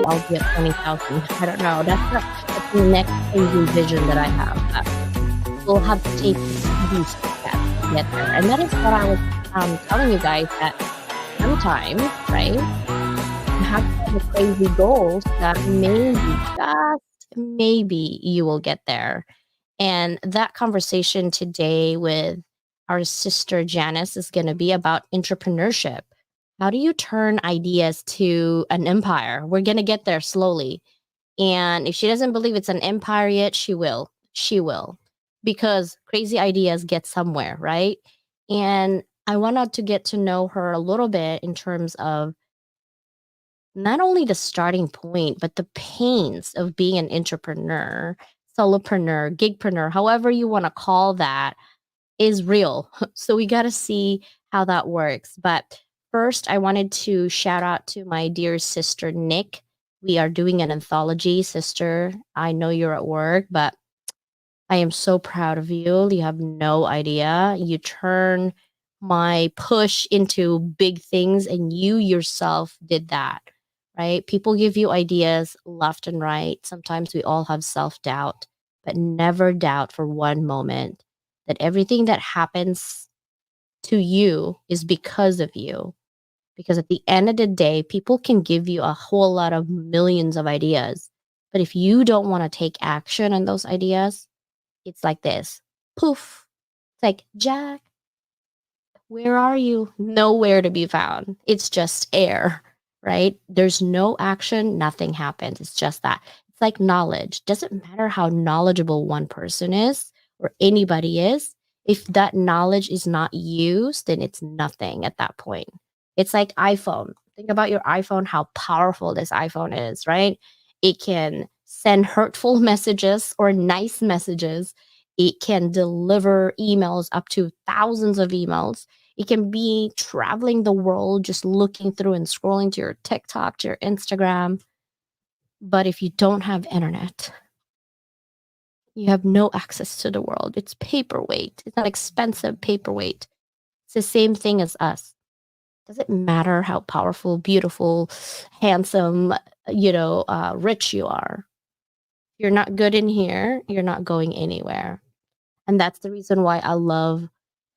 I'll be at 20,000. I don't know. That's the next crazy vision that I have. We'll have to take these steps to get there. And that is what I was telling you guys, that sometimes, right, you have to have crazy goals that maybe, just maybe, you will get there. And that conversation today with our sister Janice is going to be about entrepreneurship. How do you turn ideas to an empire? We're going to get there slowly. And if she doesn't believe it's an empire yet, she will. She will. Because crazy ideas get somewhere, right? And I wanted to get to know her a little bit in terms of not only the starting point, but the pains of being an entrepreneur. solopreneur, gigpreneur, however you want to call that, is real. So we got to see how that works. But first, I wanted to shout out to my dear sister, Nick. We are doing an anthology, sister. I know you're at work, but I am so proud of you. You have no idea. You turn my push into big things, and you yourself did that, right? People give you ideas left and right. Sometimes we all have self doubt, but never doubt for one moment that everything that happens to you is because of you. Because at the end of the day, people can give you a whole lot of millions of ideas. But if you don't want to take action on those ideas, it's like this. Poof. It's like, Jack, where are you? Nowhere to be found. It's just air, right? There's no action, nothing happens. It's just that. It's like knowledge. Doesn't matter how knowledgeable one person is or anybody is. If that knowledge is not used, then it's nothing at that point. It's like iPhone. Think about your iPhone, how powerful this iPhone is, right? It can send hurtful messages or nice messages. It can deliver emails up to thousands of emails. It can be traveling the world, just looking through and scrolling to your TikTok, to your Instagram. But if you don't have internet, you have no access to the world. It's paperweight. It's not expensive paperweight. It's the same thing as us. Doesn't matter how powerful, beautiful, handsome, rich you are. If you're not good in here, you're not going anywhere. And that's the reason why I love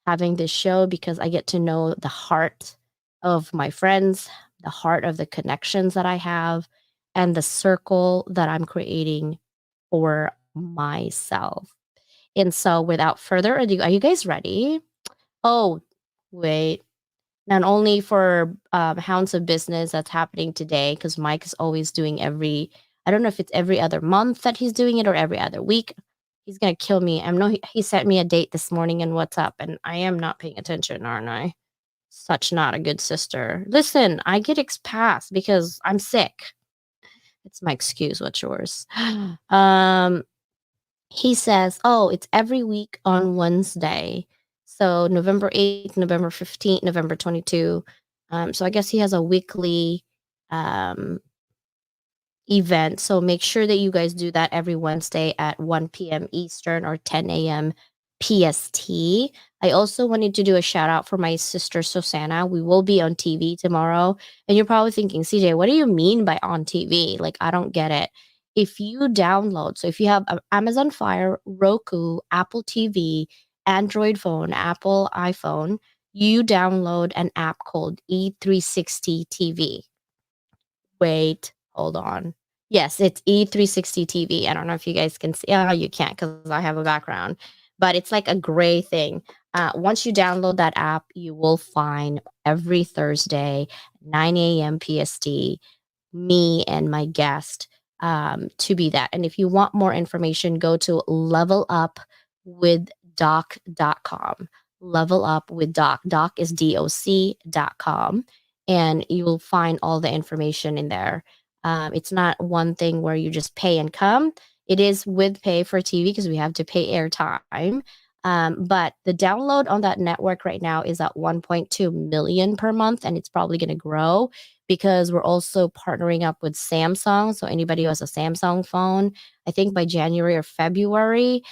having this show, because I get to know the heart of my friends, the heart of the connections that I have, and the circle that I'm creating for myself. And so, without further ado, are you guys ready? Oh, wait. Not only for Hounds of Business that's happening today, because Mike is always doing I don't know if it's every other month that he's doing it or every other week. He's going to kill me. I know he sent me a date this morning in WhatsApp, and I am not paying attention, aren't I? Such not a good sister. Listen, I get passed because I'm sick. It's my excuse. What's yours? um, he says, "Oh, it's every week on Wednesday. So November 8th, November 15th, November 22. So I guess he has a weekly um event. So make sure that you guys do that every Wednesday at 1 p.m. Eastern or 10 a.m. PST. I also wanted to do a shout out for my sister Susanna. We will be on TV tomorrow. And you're probably thinking, CJ, what do you mean by on TV? Like, I don't get it. If you download, so if you have Amazon Fire, Roku, Apple TV, Android phone, Apple iPhone, you download an app called E360 TV. Wait, hold on. Yes, it's E360 TV. I don't know if you guys can see. Oh, you can't because I have a background, but it's like a gray thing. Once you download that app, you will find every Thursday, 9 a.m. PST, me and my guest to be that. And if you want more information, go to levelupwithdoc.com. Level up with Doc. Doc is DOC.com. And you will find all the information in there. It's not one thing where you just pay and come. It is with pay for TV because we have to pay airtime. But the download on that network right now is at 1.2 million per month, and it's probably going to grow because we're also partnering up with Samsung. So anybody who has a Samsung phone, I think by January or February,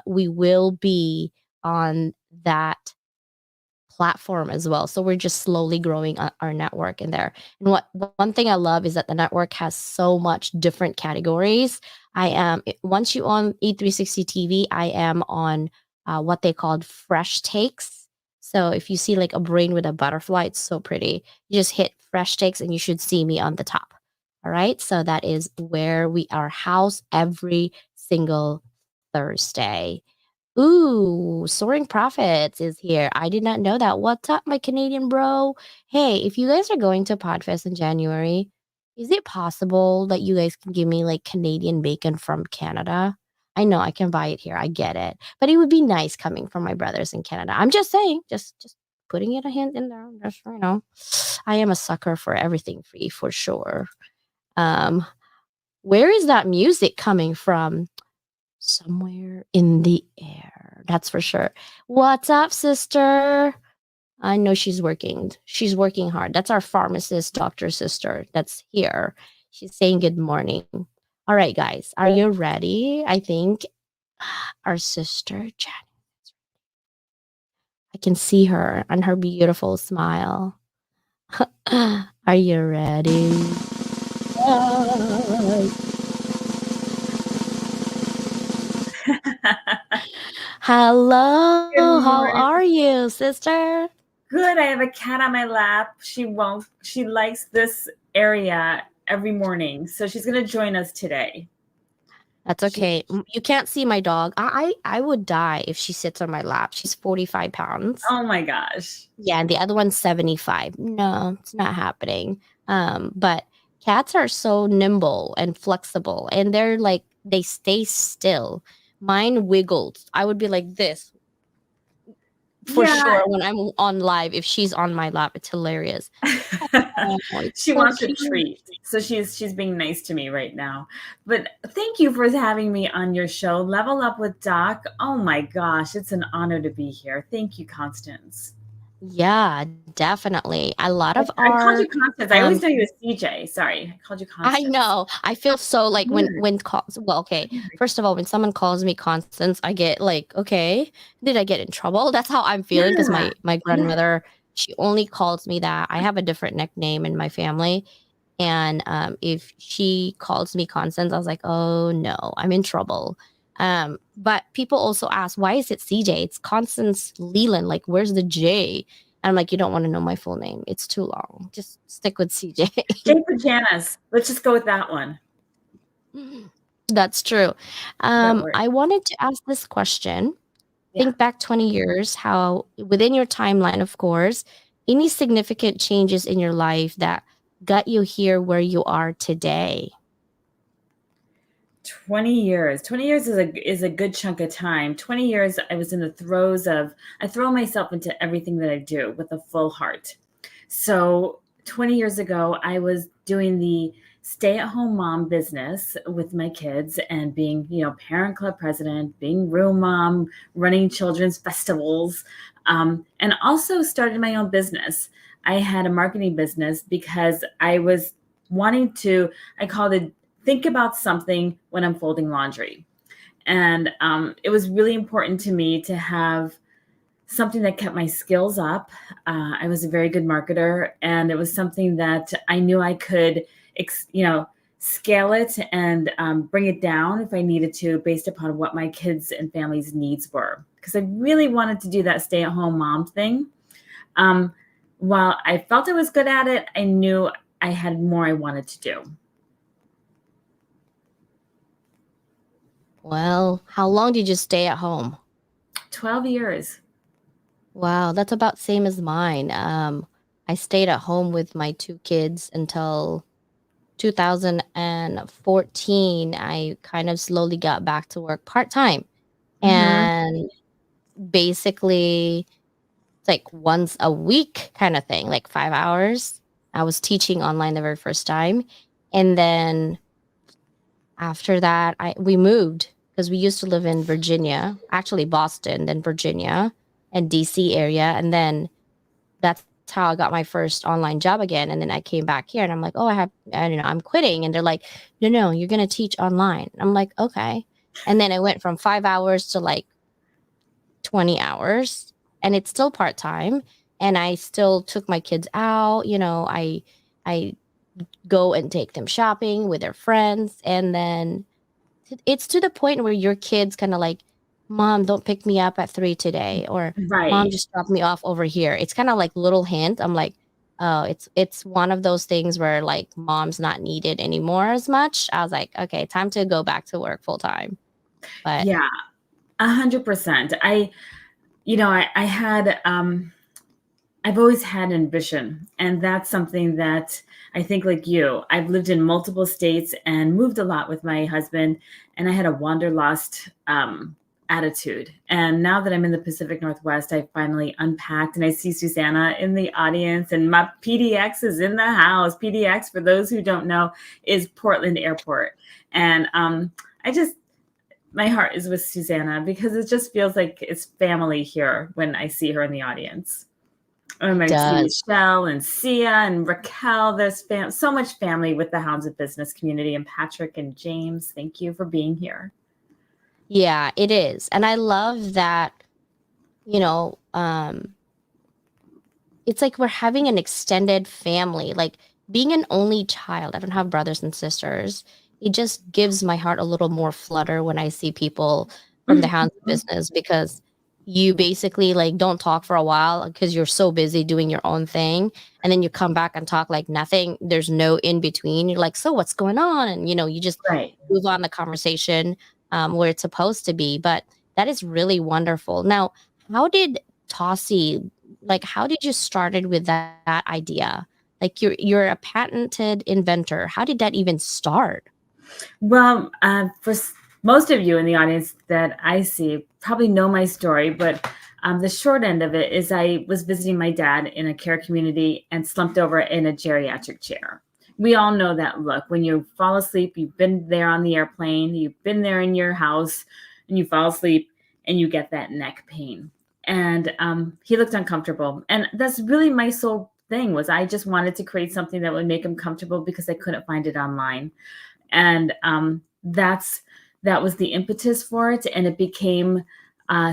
we will be on that platform as well. So we're just slowly growing our network in there. And one thing I love is that the network has so much different categories. I am once you on E360 TV, I am on what they called fresh takes. So if you see like a brain with a butterfly, it's so pretty. You just hit fresh takes and you should see me on the top. All right. So that is where we are housed every single Thursday. Ooh, Soaring Profits is here. I did not know that. What's up, my Canadian bro? Hey, if you guys are going to Podfest in January, is it possible that you guys can give me like Canadian bacon from Canada? I know I can buy it here. I get it. But it would be nice coming from my brothers in Canada. I'm just saying, just putting it a hint in there. Just, I am a sucker for everything free for sure. Um, where is that music coming from? somewhere in the air. That's for sure. What's up, sister? I know she's working. She's working hard. That's our pharmacist, doctor sister that's here. She's saying good morning. All right, guys, are you ready? I think our sister, Jen, I can see her and her beautiful smile. Are you ready? Hello, Good how morning. are you, sister? Good. I have a cat on my lap. She likes this area every morning. So she's going to join us today. That's She, okay. You can't see my dog. I would die if she sits on my lap. She's 45 pounds. oh my gosh. Yeah, and the other one's 75. No, it's not happening. But cats are so nimble and flexible, and they're like they stay still. Mine wiggled. I would be like this for Yeah. sure when I'm on live. If she's on my lap, it's hilarious. Oh, it's She so wants a cute. treat. So she's being nice to me right now. But thank you for having me on your show, Level Up with Doc. Oh my gosh, it's an honor to be here. Thank you, Constance. Yeah, definitely. A lot I, of I called our you Constance. I always um know you as CJ. Sorry, I called you I Constance. know. I feel so like Weird. when calls. Well, okay. First of all, when someone calls me Constance, I get like, okay, did I get in trouble? That's how I'm feeling because Yeah. my Yeah. grandmother, she only calls me that. I have a different nickname in my family, and if she calls me Constance, I was like, oh no, I'm in trouble. But people also ask, why is it CJ? It's Constance Leland. Like, where's the J? And I'm like, you don't want to know my full name. It's too long. Just stick with CJ. Jake or Janice. Let's just go with that one. That's true. That works. I wanted to ask this question. Yeah. Think back 20 years, how within your timeline, of course, any significant changes in your life that got you here where you are today? 20 years. 20 years is a good chunk of time. 20 years I was in the throes of I throw myself into everything that I do with a full heart. So 20 years ago I was doing the stay-at-home mom business with my kids and being, parent club president, being room mom, running children's festivals, and also started my own business. I had a marketing business because I was wanting to, I called it think about something when I'm folding laundry. And it was really important to me to have something that kept my skills up. I was a very good marketer, and it was something that I knew I could, scale it and bring it down if I needed to, based upon what my kids and families' needs were. Because I really wanted to do that stay-at-home mom thing. Um, while I felt I was good at it, I knew I had more I wanted to do. Well, how long did you stay at home? 12 years. Wow, that's about same as mine. I stayed at home with my two kids until 2014. I kind of slowly got back to work part-time. Mm-hmm. And basically it's like once a week kind of thing, like 5 hours. I was teaching online the very first time. And then after that, we moved because we used to live in Virginia, actually Boston, then Virginia and DC area. And then that's how I got my first online job again. And then I came back here and I'm like, oh, I'm quitting. And they're like, no, you're going to teach online. I'm like, okay. And then I went from 5 hours to like 20 hours and it's still part time. And I still took my kids out. I go and take them shopping with their friends. And then it's to the point where your kids kind of like, mom, don't pick me up at 3 today, or mom, Right. just drop me off over here. It's kind of like little hint. I'm like, oh, it's one of those things where like mom's not needed anymore as much. I was like, okay, time to go back to work full time. But Yeah, 100%. I had, I've always had ambition, and that's something that I think, like you, I've lived in multiple states and moved a lot with my husband, and I had a wanderlust attitude. And now that I'm in the Pacific Northwest, I finally unpacked, and I see Susanna in the audience, and my PDX is in the house. PDX, for those who don't know, is Portland Airport, and I just my heart is with Susanna because it just feels like it's family here when I see her in the audience. It I see does. Michelle and Sia and Raquel. There's so much family with the Hounds of Business community, and Patrick and James. Thank you for being here. Yeah, it is. And I love that, you know, it's like we're having an extended family. Like being an only child, I don't have brothers and sisters. It just gives my heart a little more flutter when I see people from the Hounds of Business, because you basically like don't talk for a while because you're so busy doing your own thing, and then you come back and talk like nothing. There's no in between. You're like, so what's going on? And you just Right. move on the conversation where it's supposed to be. But that is really wonderful. Now, how did Tossie, like how did you started with that idea? Like you're a patented inventor. How did that even start? Well, for most of you in the audience that I see probably know my story, but the short end of it is I was visiting my dad in a care community and slumped over in a geriatric chair. We all know that look. When you fall asleep, you've been there on the airplane, you've been there in your house, and you fall asleep and you get that neck pain. And he looked uncomfortable. And that's really my sole thing, was I just wanted to create something that would make him comfortable because I couldn't find it online. And that was the impetus for it, and it became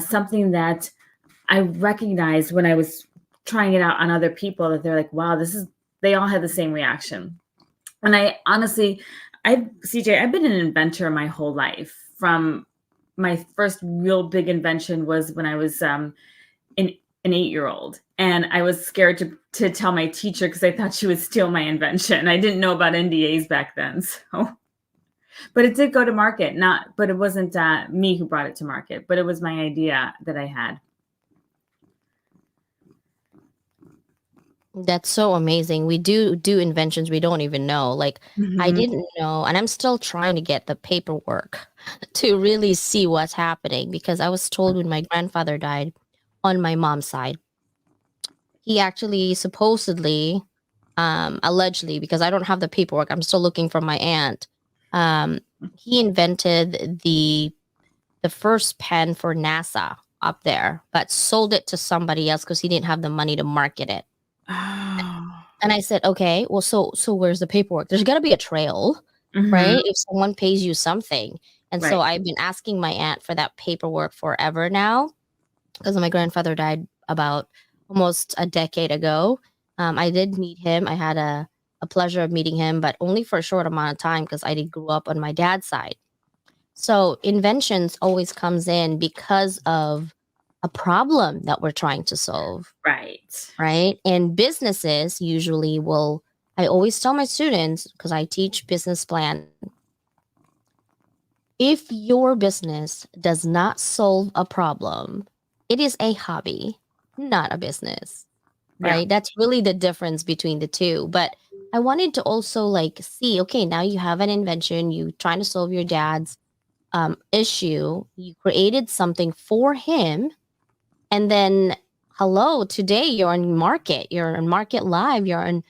something that I recognized when I was trying it out on other people, that they're like, wow, they all had the same reaction. And I honestly, CJ, I've been an inventor my whole life. From my first real big invention was when I was an 8-year-old, and I was scared to tell my teacher because I thought she would steal my invention. I didn't know about NDAs back then, so. But it did go to market, but it wasn't me who brought it to market, but it was my idea that I had. That's so amazing. We do inventions we don't even know. Like I didn't know, and I'm still trying to get the paperwork to really see what's happening, because I was told when my grandfather died on my mom's side, he actually supposedly, allegedly, because I don't have the paperwork, I'm still looking for my aunt. He invented the first pen for NASA up there, but sold it to somebody else because he didn't have the money to market it. Oh. And I said, okay, well, so where's the paperwork? There's got to be a trail, Mm-hmm. right? If someone pays you something. And so Right. I've been asking my aunt for that paperwork forever now, because my grandfather died about almost a decade ago. I did meet him. I had a pleasure of meeting him, but only for a short amount of time because I did grew up on my dad's side. So inventions always comes in because of a problem that we're trying to solve, Right. right? And businesses usually will, I always tell my students, because I teach business plan, if your business does not solve a problem, it is a hobby, not a business, Yeah. right? That's really the difference between the two. But I wanted to also like see, okay, now you have an invention, you trying to solve your dad's issue, you created something for him, and then hello, today you're on market live, you're on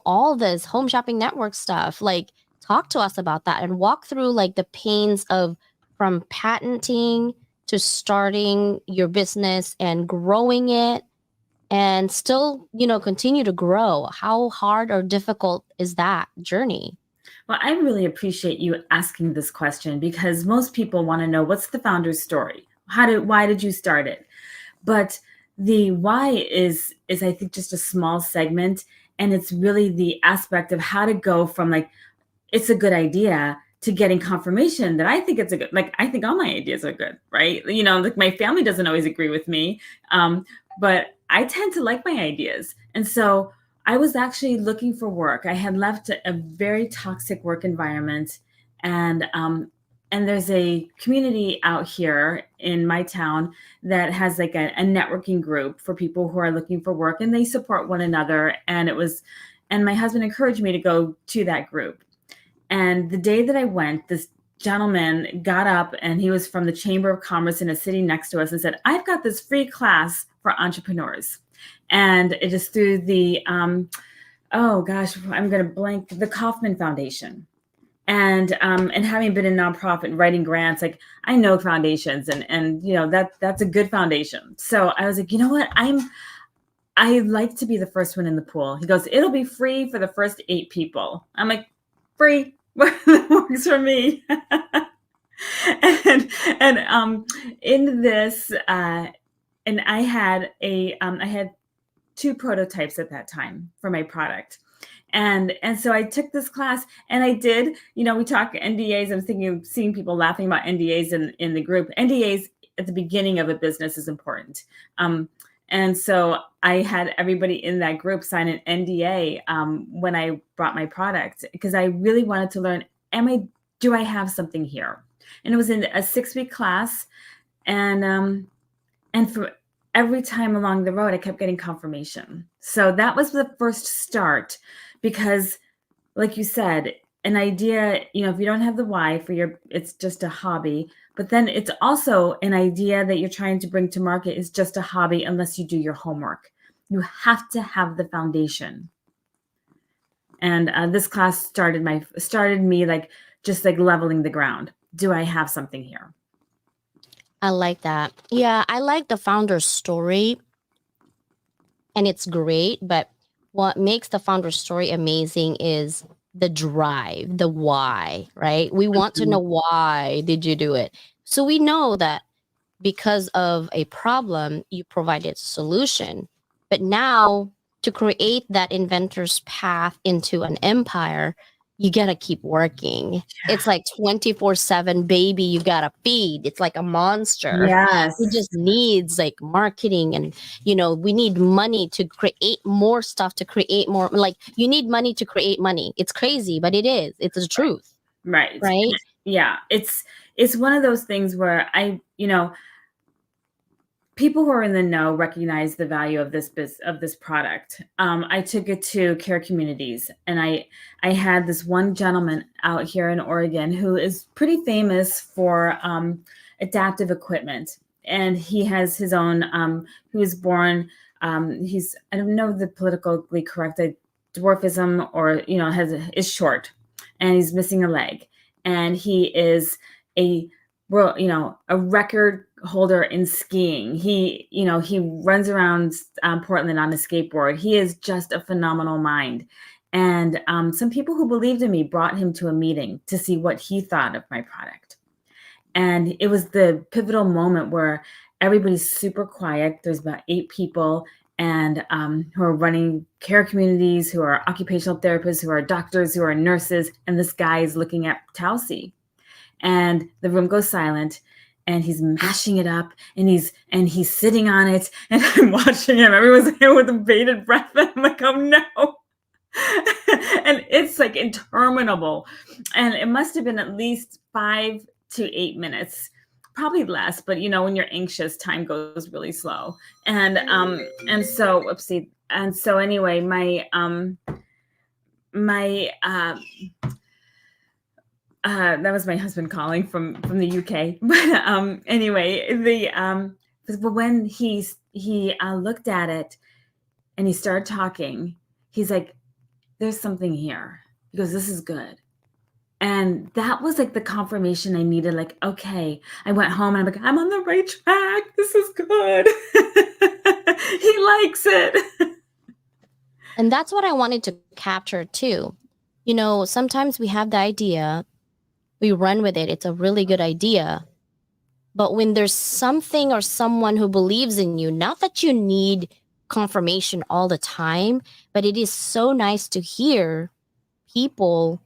all this home shopping network stuff. Like talk to us about that and walk through like the pains of from patenting to starting your business and growing it, and still continue to grow. How hard or difficult is that journey? Well, I really appreciate you asking this question, because most people want to know, what's the founder's story? Why did you start it? But the why is I think just a small segment, and it's really the aspect of how to go from like, it's a good idea, to getting confirmation that I think it's a good, like, I think all my ideas are good, right? Like my family doesn't always agree with me, but I tend to like my ideas. And so I was actually looking for work. I had left a very toxic work environment, and there's a community out here in my town that has like a networking group for people who are looking for work, and they support one another. And my husband encouraged me to go to that group. And the day that I went, this gentleman got up, and he was from the Chamber of Commerce in a city next to us, and said, I've got this free class for entrepreneurs. And it is through the, oh gosh, I'm going to blank, the Kauffman Foundation. And having been in nonprofit and writing grants, like I know foundations, and that's a good foundation. So I was like, you know what, I like to be the first one in the pool. He goes, it'll be free for the first 8 people. I'm like, free. That works for me. And in this, and I had I had 2 prototypes at that time for my product. And so I took this class, and I did, we talk NDAs. I'm thinking of seeing people laughing about NDAs in the group. NDAs at the beginning of a business is important. And so I had everybody in that group sign an NDA when I brought my product, because I really wanted to learn, do I have something here? And it was in a 6-week class. And for every time along the road, I kept getting confirmation. So that was the first start, because like you said, an idea, if you don't have the why it's just a hobby. But then it's also an idea that you're trying to bring to market is just a hobby unless you do your homework. You have to have the foundation. And this class started me just leveling the ground. Do I have something here? I like that. Yeah, I like the founder's story, and it's great. But what makes the founder's story amazing is the drive, the why, right? We want to know, why did you do it? So we know that because of a problem, you provided a solution. But now, to create that inventor's path into an empire, you got to keep working. Yeah. It's like 24/7 baby you got to feed. It's like a monster. Yes. It just needs like marketing, and we need money to create more stuff, to create more. Like, you need money to create money. It's crazy, but it is. It's the truth. Right. Right? Yeah. It's one of those things where people who are in the know recognize the value of this product. I took it to care communities, and I had this one gentleman out here in Oregon who is pretty famous for adaptive equipment, and he has his own. He was born. He's, I don't know the politically correct, dwarfism, or is short, and he's missing a leg, and he is a record holder in skiing. He runs around Portland on a skateboard. He is just a phenomenal mind. And some people who believed in me brought him to a meeting to see what he thought of my product. And it was the pivotal moment where everybody's super quiet. There's about 8 people, and who are running care communities, who are occupational therapists, who are doctors, who are nurses. And this guy is looking at Tausi. And the room goes silent, and he's mashing it up, and he's sitting on it, and I'm watching him. Everyone's there with a bated breath, and I'm like, oh no. And it's like interminable. And it must have been at least 5 to 8 minutes, probably less, but when you're anxious, time goes really slow. And so whoopsie. And so anyway, that was my husband calling from the UK. But anyway, but when he looked at it and he started talking, he's like, there's something here. He goes, this is good. And that was like the confirmation I needed. Like, okay, I went home and I'm like, I'm on the right track. This is good. He likes it. And that's what I wanted to capture too. Sometimes we have the idea, we run with it. It's a really good idea. But when there's something or someone who believes in you, not that you need confirmation all the time, but it is so nice to hear people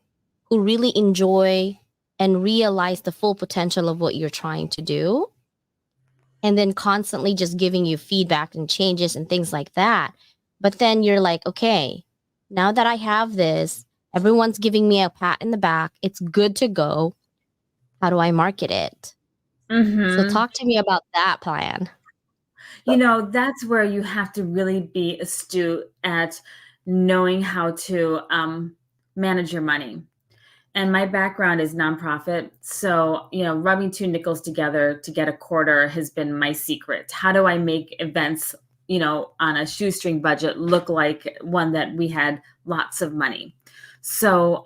who really enjoy and realize the full potential of what you're trying to do, and then constantly just giving you feedback and changes and things like that. But then you're like, okay, now that I have this, everyone's giving me a pat in the back, it's good to go. How do I market it? Mm-hmm. So talk to me about that plan. That's where you have to really be astute at knowing how to manage your money. And my background is nonprofit. So, rubbing 2 nickels together to get a quarter has been my secret. How do I make events, on a shoestring budget look like one that we had lots of money? So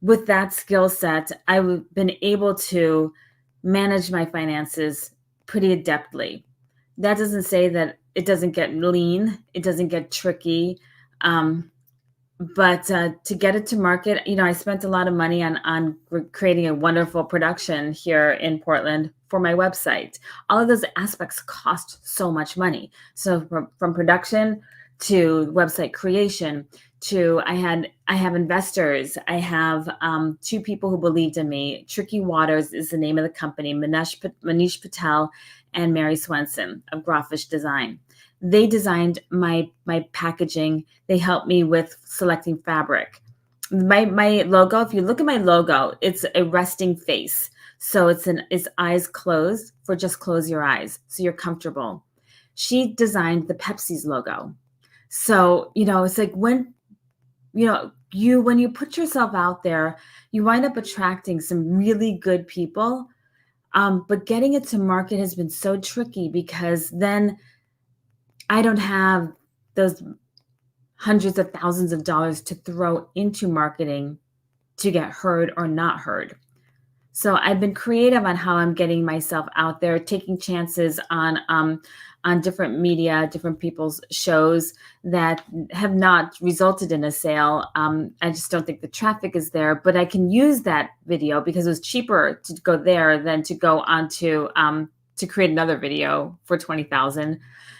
with that skill set, I've been able to manage my finances pretty adeptly. That doesn't say that it doesn't get lean, it doesn't get tricky. Um, but to get it to market, I spent a lot of money on creating a wonderful production here in Portland for my website. All of those aspects cost so much money. So from production to website creation to I have investors. I have two people who believed in me. Tricky Waters is the name of the company. Manish Patel and Mary Swenson of Grawfish Design. They designed my packaging. They helped me with selecting fabric. My logo, if you look at my logo, it's a resting face. So it's eyes closed for just close your eyes so you're comfortable. She designed the Pepsi's logo. So, it's like when you put yourself out there, you wind up attracting some really good people. But getting it to market has been so tricky because then I don't have those hundreds of thousands of dollars to throw into marketing to get heard or not heard. So I've been creative on how I'm getting myself out there, taking chances on different media, different people's shows that have not resulted in a sale. I just don't think the traffic is there, but I can use that video because it was cheaper to go there than to go on to create another video for 20,000.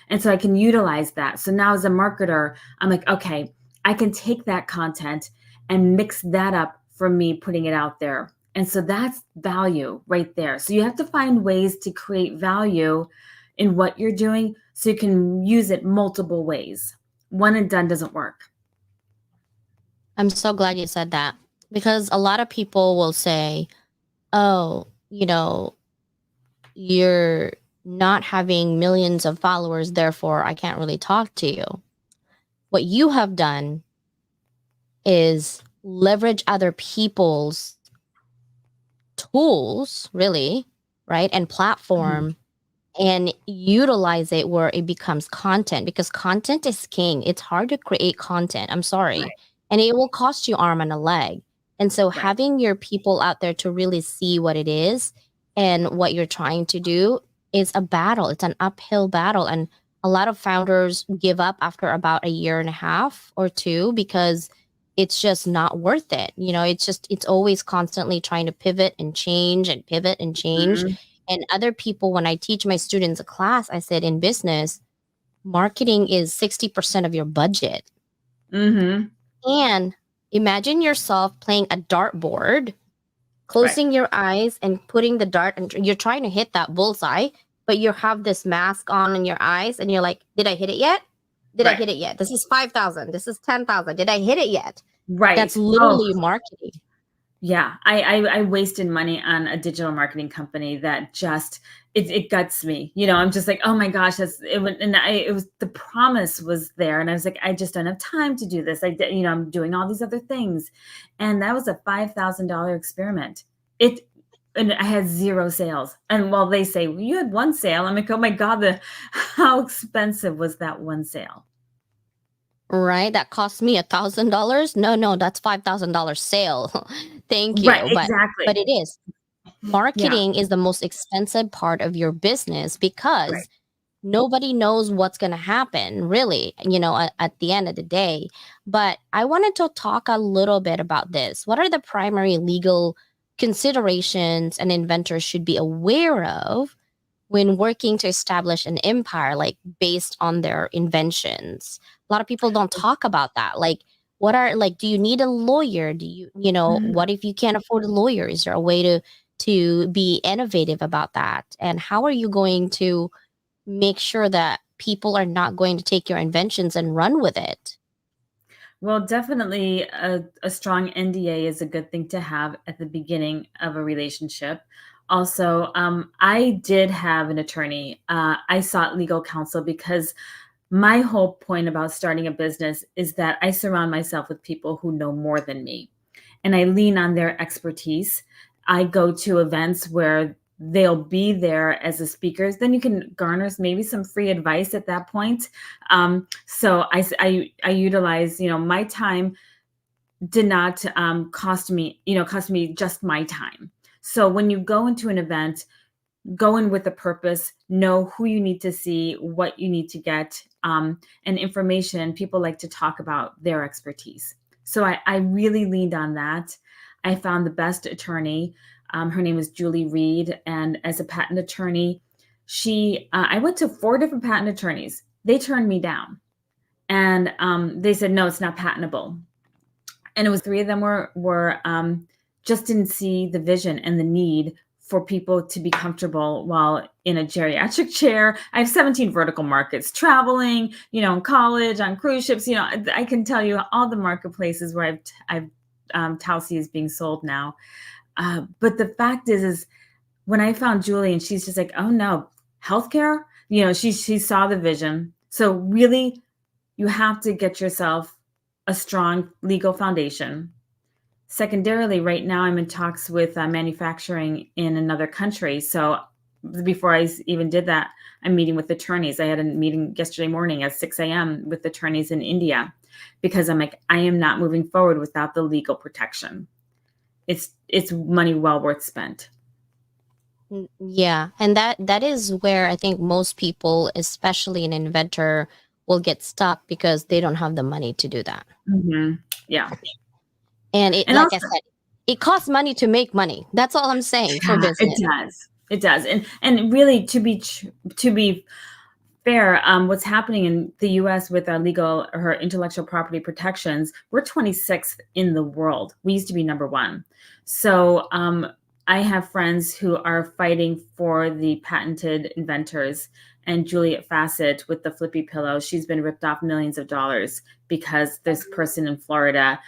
And so I can utilize that. So now as a marketer, I'm like, okay, I can take that content and mix that up for me putting it out there. And so that's value right there. So you have to find ways to create value in what you're doing so you can use it multiple ways. One and done doesn't work. I'm so glad you said that because a lot of people will say, oh, you're not having millions of followers, therefore I can't really talk to you. What you have done is leverage other people's tools, really, right? And platform and utilize it where it becomes content because content is king. It's hard to create content. I'm sorry. Right. And it will cost you arm and a leg. And so Right. having your people out there to really see what it is and what you're trying to do is a battle. It's an uphill battle. And a lot of founders give up after about a year and a half or two because it's just not worth it. It's always constantly trying to pivot and change and pivot and change. Mhm. And other people, when I teach my students a class, I said in business, marketing is 60% of your budget. Mhm. And imagine yourself playing a dartboard, closing your eyes and putting the dart, and you're trying to hit that bullseye, but you have this mask on in your eyes, and you're like, did I hit it yet? Did I hit it yet? This is 5,000. This is 10,000. Did I hit it yet? Right. That's literally marketing. Yeah, I wasted money on a digital marketing company that just it guts me. I'm just like, oh my gosh, it was the promise was there, and I was like, I just don't have time to do this. I'm doing all these other things, and that was a $5,000 experiment. And I had zero sales. And while they say, well, you had one sale, I'm like, oh my god, how expensive was that one sale? Right, that cost me $1,000. No, that's $5,000 sale. Thank you. Right, exactly. But it is. Marketing is the most expensive part of your business because nobody knows what's going to happen, really, at the end of the day. But I wanted to talk a little bit about this. What are the primary legal considerations an inventor should be aware of when working to establish an empire, like based on their inventions? A lot of people don't talk about that. Like, do you need a lawyer? Do what if you can't afford a lawyer? Is there a way to be innovative about that? And how are you going to make sure that people are not going to take your inventions and run with it? Well, definitely a strong NDA is a good thing to have at the beginning of a relationship. Also, I did have an attorney. I sought legal counsel because my whole point about starting a business is that I surround myself with people who know more than me, and I lean on their expertise. I go to events where they'll be there as the speakers. Then you can garner maybe some free advice at that point. So I utilize, my time did not cost me just my time. So when you go into an event, go in with a purpose, know who you need to see, what you need to get, and information. People like to talk about their expertise. So I really leaned on that. I found the best attorney. Her name is Julie Reed. And as a patent attorney, I went to 4 different patent attorneys. They turned me down. And they said, no, it's not patentable. And it was 3 of them were just didn't see the vision and the need for people to be comfortable while in a geriatric chair. I have 17 vertical markets, traveling, in college, on cruise ships. I can tell you all the marketplaces where Talcy is being sold now. But the fact is when I found Julie, and she's just like, oh no, healthcare. She saw the vision. So really, you have to get yourself a strong legal foundation. Secondarily, right now I'm in talks with manufacturing in another country. So before I even did that, I'm meeting with attorneys. I had a meeting yesterday morning at 6 a.m. with attorneys in India, because I'm like, I am not moving forward without the legal protection. It's money well worth spent. Yeah, and that is where I think most people, especially an inventor, will get stuck because they don't have the money to do that. Mm-hmm. Yeah. And And like also, I said, it costs money to make money. That's all I'm saying for business. It does. And really, to be fair, what's happening in the U.S. with her intellectual property protections, we're 26th in the world. We used to be number 1. So I have friends who are fighting for the patented inventors. And Juliet Fassett with the flippy pillow, she's been ripped off millions of dollars because this person in Florida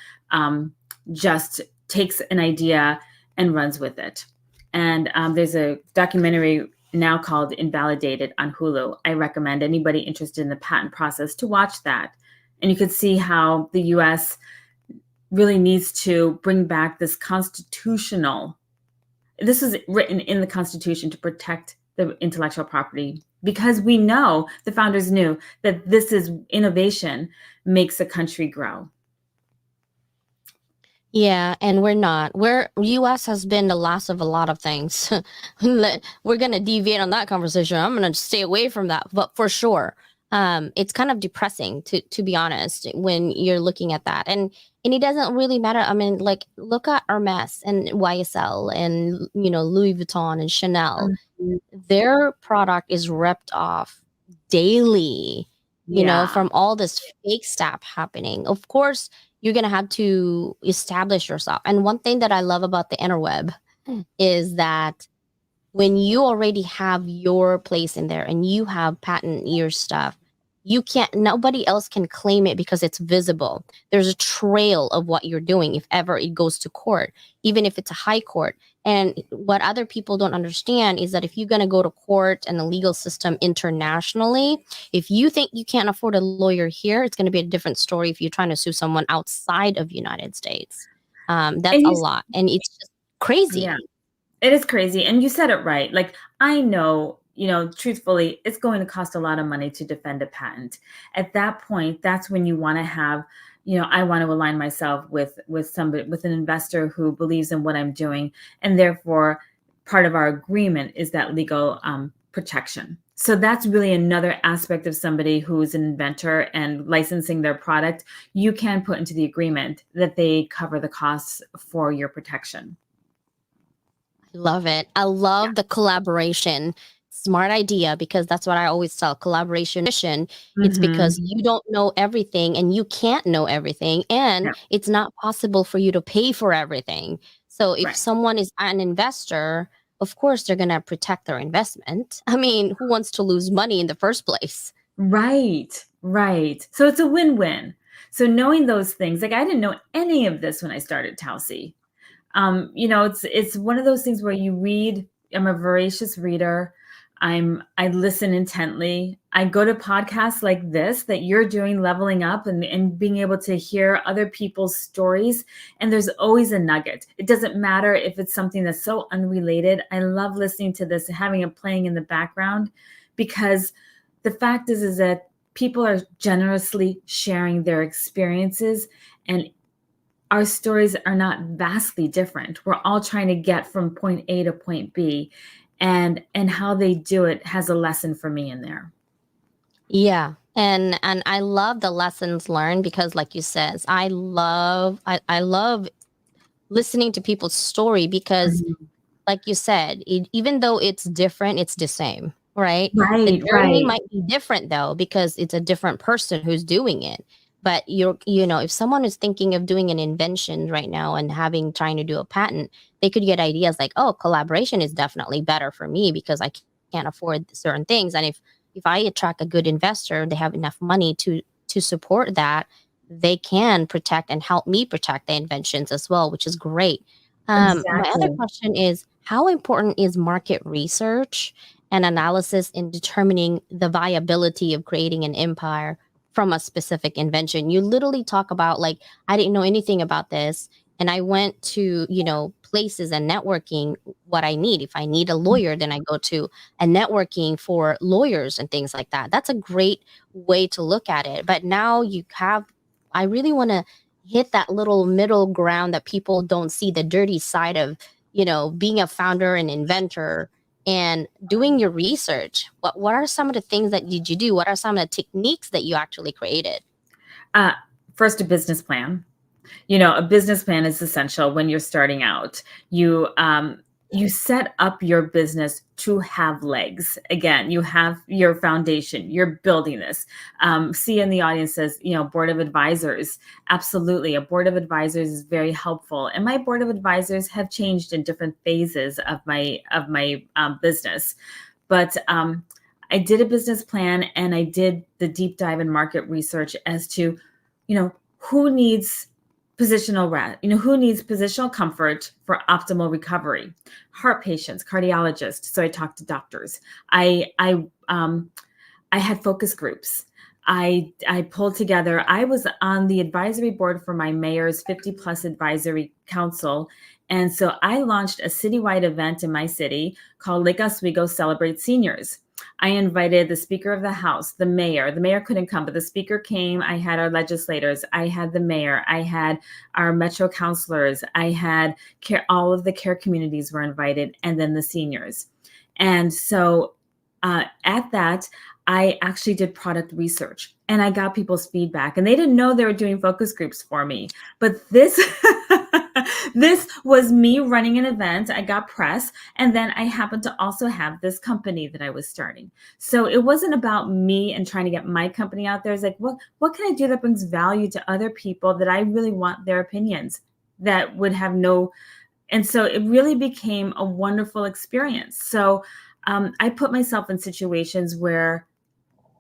just takes an idea and runs with it. And there's a documentary now called Invalidated on Hulu. I recommend anybody interested in the patent process to watch that. And you could see how the U.S. really needs to bring back this this is written in the Constitution to protect the intellectual property, because we know, the founders knew, that this is innovation makes a country grow. Yeah, and we're not. U.S. has been the last of a lot of things. We're gonna deviate on that conversation. I'm gonna stay away from that. But for sure, it's kind of depressing to be honest when you're looking at that, and it doesn't really matter. I mean, like, look at Hermes and YSL and Louis Vuitton and Chanel. Mm-hmm. Their product is ripped off daily. From all this fake stuff happening. Of course, you're going to have to establish yourself. And one thing that I love about the interweb is that when you already have your place in there and you have patent your stuff, nobody else can claim it because it's visible. There's a trail of what you're doing if ever it goes to court, even if it's a high court. And what other people don't understand is that if you're going to go to court and the legal system internationally, if you think you can't afford a lawyer here, it's going to be a different story if you're trying to sue someone outside of the United States. That's a lot. And it's just crazy. Yeah, it is crazy. And you said it right. Like, I know, truthfully, it's going to cost a lot of money to defend a patent. At that point, that's when you want to have, I want to align myself with an investor who believes in what I'm doing. And therefore, part of our agreement is that legal protection. So that's really another aspect of somebody who's an inventor and licensing their product. You can put into the agreement that they cover the costs for your protection. Love it. I love the collaboration. Smart idea, because that's what I always tell collaboration. It's because you don't know everything and you can't know everything, and it's not possible for you to pay for everything. So if someone is an investor, of course they're going to protect their investment. I mean, who wants to lose money in the first place? Right. So it's a win-win. So knowing those things, like, I didn't know any of this when I started Talcy. It's one of those things where you read. I'm a voracious reader. I listen intently. I go to podcasts like this that you're doing, Leveling Up, and being able to hear other people's stories. And there's always a nugget. It doesn't matter if it's something that's so unrelated. I love listening to this and having it playing in the background, because the fact is that people are generously sharing their experiences, and our stories are not vastly different. We're all trying to get from point A to point B, and how they do it has a lesson for me in there. Yeah. And I love the lessons learned because like you says, I love listening to people's story because Mhm. like you said, even though it's different, it's the same, right? The Right, journey right. might be different though because it's a different person who's doing it. But if someone is thinking of doing an invention right now and having trying to do a patent, they could get ideas like, oh, collaboration is definitely better for me because I can't afford certain things. And if I attract a good investor, they have enough money to support that, they can protect and help me protect the inventions as well, which is great. My other Exactly. question is how important is market research and analysis in determining the viability of creating an empire from a specific invention? You literally talk about, like, I didn't know anything about this. And I went to, places and networking what I need. If I need a lawyer, then I go to a networking for lawyers and things like that. That's a great way to look at it. But now I really want to hit that little middle ground that people don't see the dirty side of, being a founder and inventor and doing your research. What are some of the things that did you do? What are some of the techniques that you actually created? Uh, First, a business plan. A business plan is essential when you're starting out. You set up your business to have legs. Again, you have your foundation. You're building this. See, in the audience says, board of advisors. Absolutely, a board of advisors is very helpful. And my board of advisors have changed in different phases of my business. But I did a business plan and I did the deep dive in market research as to, who needs positional rest, who needs positional comfort for optimal recovery. Heart patients, cardiologists. So I talked to doctors. I had focus groups. I pulled together. I was on the advisory board for my mayor's 50 plus advisory council. And so I launched a citywide event in my city called Lake Oswego Celebrate Seniors. I invited the Speaker of the House, the mayor. The mayor couldn't come, but the speaker came. I had our legislators. I had the mayor. I had our metro councilors. I had all of the care communities were invited, and then the seniors. And so at that, I actually did product research and I got people's feedback, and they didn't know they were doing focus groups for me. But this this was me running an event. I got press, and then I happened to also have this company that I was starting. So it wasn't about me and trying to get my company out there. It's like, what can I do that brings value to other people that I really want their opinions that would have no. And so it really became a wonderful experience. So I put myself in situations where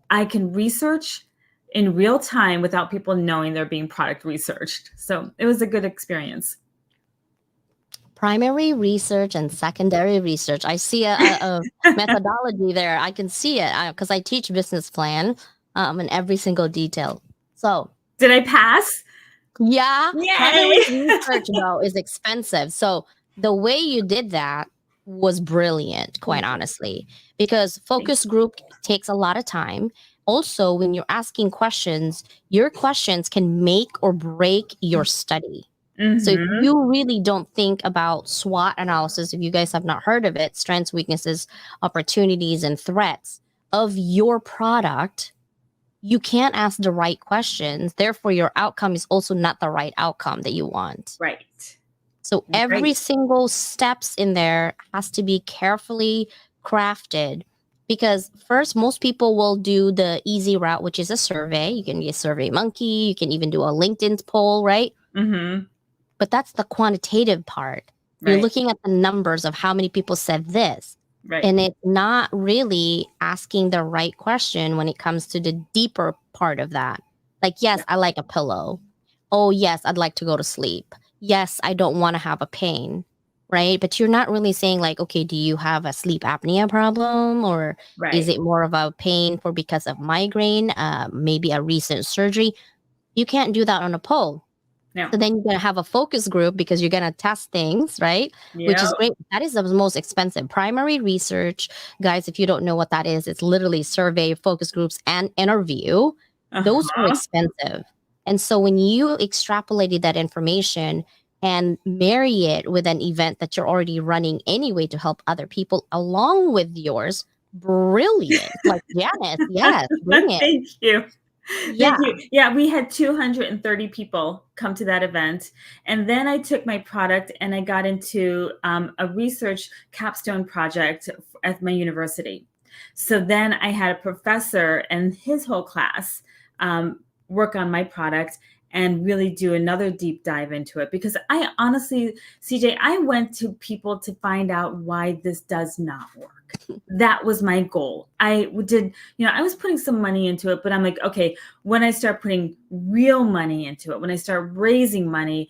I can research in real time without people knowing they're being product researched. So it was a good experience. Primary research and secondary research. I see a methodology there. I can see it because I teach business plan in every single detail. So Did I pass? yeah, primary Yay! research though is expensive. So the way you did that was brilliant, quite Thank you. honestly, because Thank focus group takes a lot of time. Also, when you're asking questions, your questions can make or break your study. you. So if Hmm. you really don't think about SWOT analysis, if you guys have not heard of it, strengths, weaknesses, opportunities, and threats of your product, you can't ask the right questions. Therefore, your outcome is also not the right outcome that you want. Right. So every Right. single steps in there has to be carefully crafted because first, most people will do the easy route, which is a survey. You can get Survey Monkey. You can even do a LinkedIn poll, right? Hmm. But that's the quantitative part. You're Right. looking at the numbers of how many people said this. Right. And it's not really asking the right question when it comes to the deeper part of that. Like, yes, I like a pillow. Oh, yes, I'd like to go to sleep. Yes, I don't want to have a pain. Right. But you're not really saying, like, okay, do you have a sleep apnea problem? Or is Right. it more of a pain for because of migraine, maybe a recent surgery? You can't do that on a poll. No. So then you're going to have a focus group because you're going to test things, right? Which Yeah. is great. That is the most expensive. Primary research, guys, if you don't know what that is, it's literally survey, focus groups, and interview. Those are Uh-huh. expensive. And so when you extrapolated that information and marry it with an event that you're already running anyway to help other people along with yours, brilliant. Like Janice, yes, bring it. Thank you. Yeah. Thank you. Yeah, we had 230 people come to that event. And then I took my product and I got into a research capstone project at my university. So then I had a professor and his whole class work on my product and really do another deep dive into it. Because I honestly, CJ, I went to people to find out why this does not work. That was my goal. I did, I was putting some money into it, but I'm like, okay, when I start putting real money into it, when I start raising money,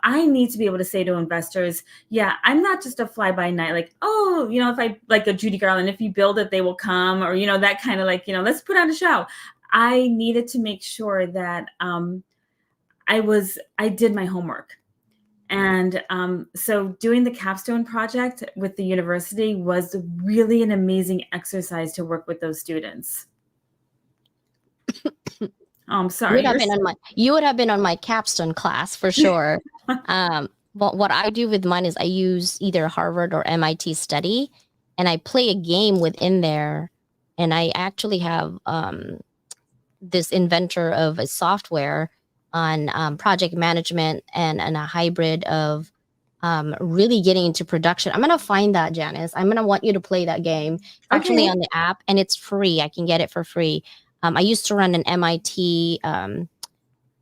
I need to be able to say to investors, yeah, I'm not just a fly by night, like, oh, if I like a Judy Garland, if you build it, they will come, or, that kind of like, let's put on a show. I needed to make sure that I did my homework. And so doing the capstone project with the university was really an amazing exercise to work with those students. Oh, I'm sorry. You would have been on my capstone class for sure. But what I do with mine is I use either Harvard or MIT study, and I play a game within there. And I actually have this inventor of a software on project management and a hybrid of really getting into production. I'm going to find that, Janice. I'm going to want you to play that game. It's actually on the app, and it's free. I can get it for free. I used to run an MIT, an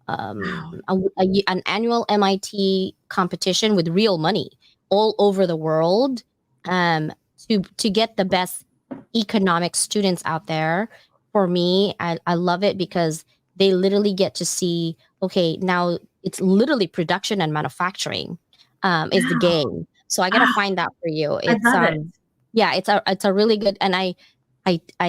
annual MIT competition with real money all over the world to get the best economic students out there. For me, I love it because they literally get to see, okay, now it's literally production and manufacturing is the game. So I got to find that for you. It's I love it. Yeah, it's a really good, and I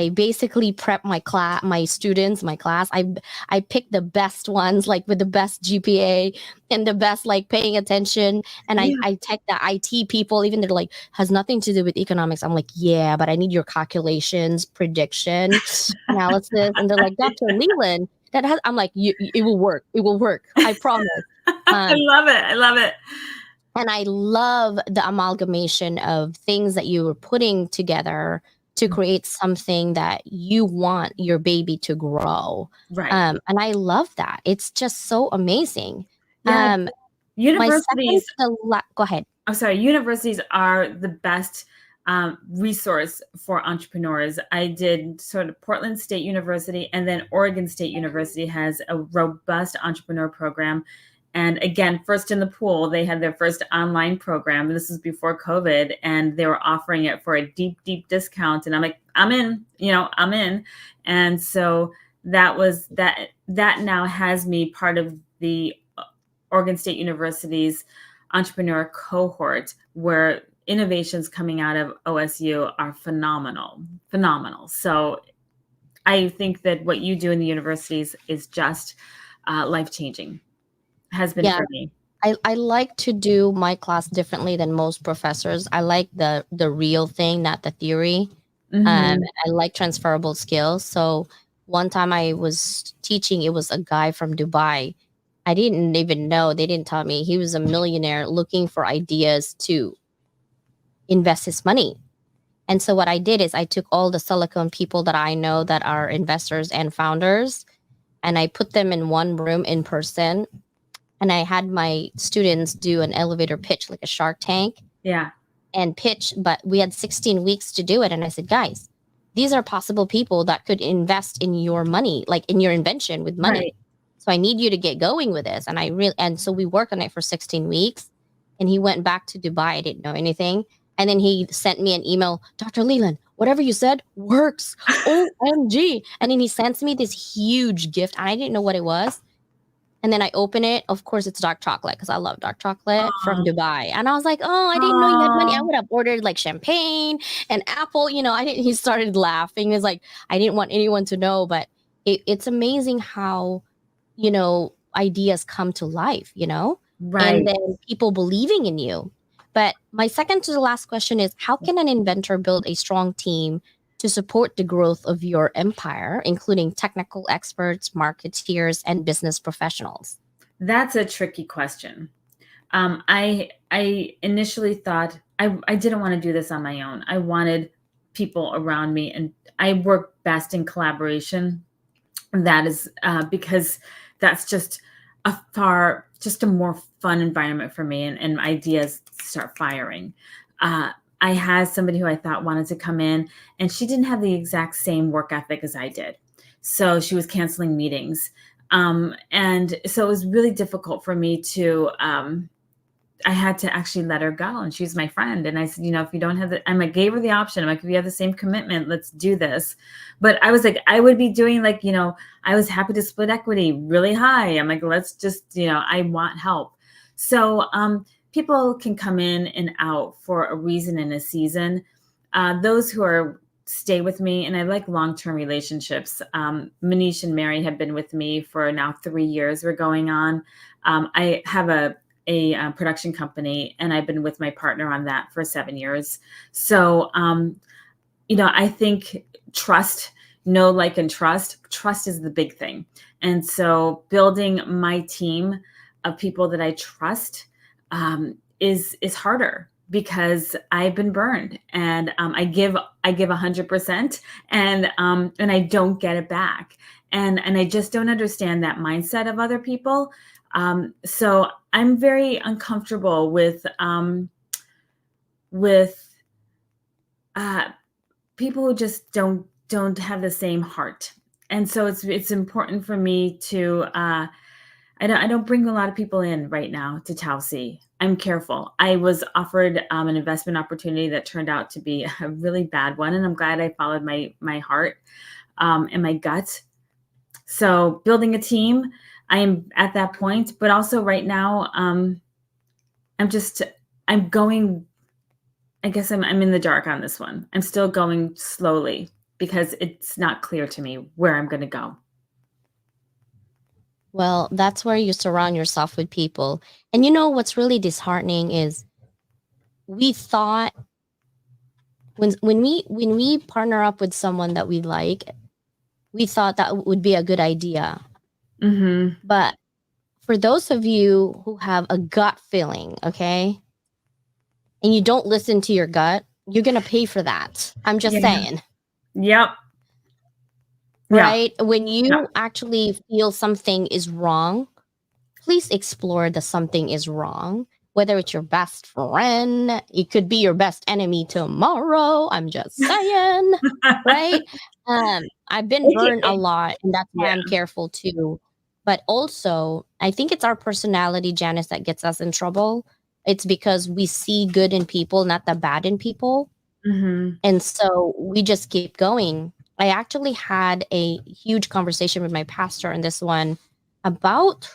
basically prep my students, my class. I pick the best ones, like with the best GPA and the best like paying attention. And I take the IT people, even they're like, has nothing to do with economics. I'm like, yeah, but I need your calculations, prediction, analysis. And they're like, Dr. Leland, I'm like, it will work. It will work. I promise. I love it. I love it. And I love the amalgamation of things that you were putting together to create something that you want your baby to grow. Right. And I love that. It's just so amazing. Yeah. Universities. Go ahead. I'm sorry. Universities are the best resource for entrepreneurs. I did sort of Portland State University, and then Oregon State University has a robust entrepreneur program. And again, first in the pool, they had their first online program. This was before COVID, and they were offering it for a deep, deep discount. And I'm like, I'm in, I'm in. And so that now has me part of the Oregon State University's entrepreneur cohort, where innovations coming out of OSU are phenomenal. So I think that what you do in the universities is just life-changing. Has been for me. I like to do my class differently than most professors. I like the real thing, not the theory. I like transferable skills. So one time I was teaching, it was a guy from Dubai. I didn't even know, they didn't tell me he was a millionaire looking for ideas to invest his money. And so what I did is I took all the Silicon people that I know that are investors and founders, and I put them in one room in person. And I had my students do an elevator pitch, like a Shark Tank. Yeah. And pitch, but we had 16 weeks to do it. And I said, guys, these are possible people that could invest in your money, like in your invention with money. Right. So I need you to get going with this. And so we worked on it for 16 weeks. And he went back to Dubai. I didn't know anything. And then he sent me an email, Dr. Leland, whatever you said works. OMG. And then he sends me this huge gift. I didn't know what it was. And then I open it. Of course, it's dark chocolate because I love dark chocolate from Dubai. And I was like, oh, I didn't know you had money. I would have ordered like champagne and apple. He started laughing. It's like, I didn't want anyone to know. But it's amazing how, ideas come to life, Right. And then people believing in you. But my second to the last question is, how can an inventor build a strong team to support the growth of your empire, including technical experts, marketeers, and business professionals? That's a tricky question. I initially thought I didn't want to do this on my own. I wanted people around me, and I work best in collaboration. That is because that's just just a more fun environment for me, and ideas start firing. I had somebody who I thought wanted to come in, and she didn't have the exact same work ethic as I did. So she was canceling meetings. And so it was really difficult for me to, I had to actually let her go, and she's my friend. And I said, if you don't have I gave her the option. I'm like, if you have the same commitment, let's do this. But I was like, I would be doing I was happy to split equity really high. I'm like, let's just, I want help. So, people can come in and out for a reason and a season. Those who stay with me, and I like long-term relationships. Manish and Mary have been with me for now 3 years. We're going on. I have a production company, and I've been with my partner on that for 7 years. So, I think trust, know, like, and trust is the big thing. And so building my team of people that I trust is harder, because I've been burned, and I give 100%, and I don't get it back. And I just don't understand that mindset of other people. So I'm very uncomfortable with people who just don't have the same heart. And so it's important for me to I don't bring a lot of people in right now to Tausi. I'm careful. I was offered an investment opportunity that turned out to be a really bad one, and I'm glad I followed my heart and my gut. So building a team, I am at that point, but also right now, I'm going. I guess I'm in the dark on this one. I'm still going slowly because it's not clear to me where I'm going to go. Well, that's where you surround yourself with people. And what's really disheartening is we thought when we partner up with someone that we like, we thought that would be a good idea. Mm-hmm. But for those of you who have a gut feeling, okay, and you don't listen to your gut, you're going to pay for that. I'm just saying. Yep. Right? Yeah. When you actually feel something is wrong, please explore that something is wrong. Whether it's your best friend, it could be your best enemy tomorrow. I'm just saying, right? I've been burned a lot, and that's why I'm careful too. But also, I think it's our personality, Janice, that gets us in trouble. It's because we see good in people, not the bad in people. Mm-hmm. And so we just keep going. I actually had a huge conversation with my pastor on this one about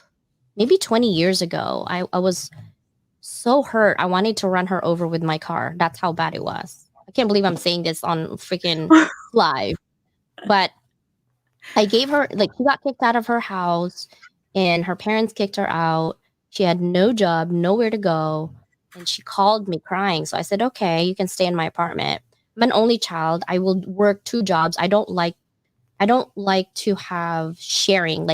maybe 20 years ago. I was so hurt. I wanted to run her over with my car. That's how bad it was. I can't believe I'm saying this on freaking live. But I gave her, she got kicked out of her house, and her parents kicked her out. She had no job, nowhere to go. And she called me crying. So I said, okay, you can stay in my apartment. I'm an only child. I will work 2 jobs. I don't like to have sharing.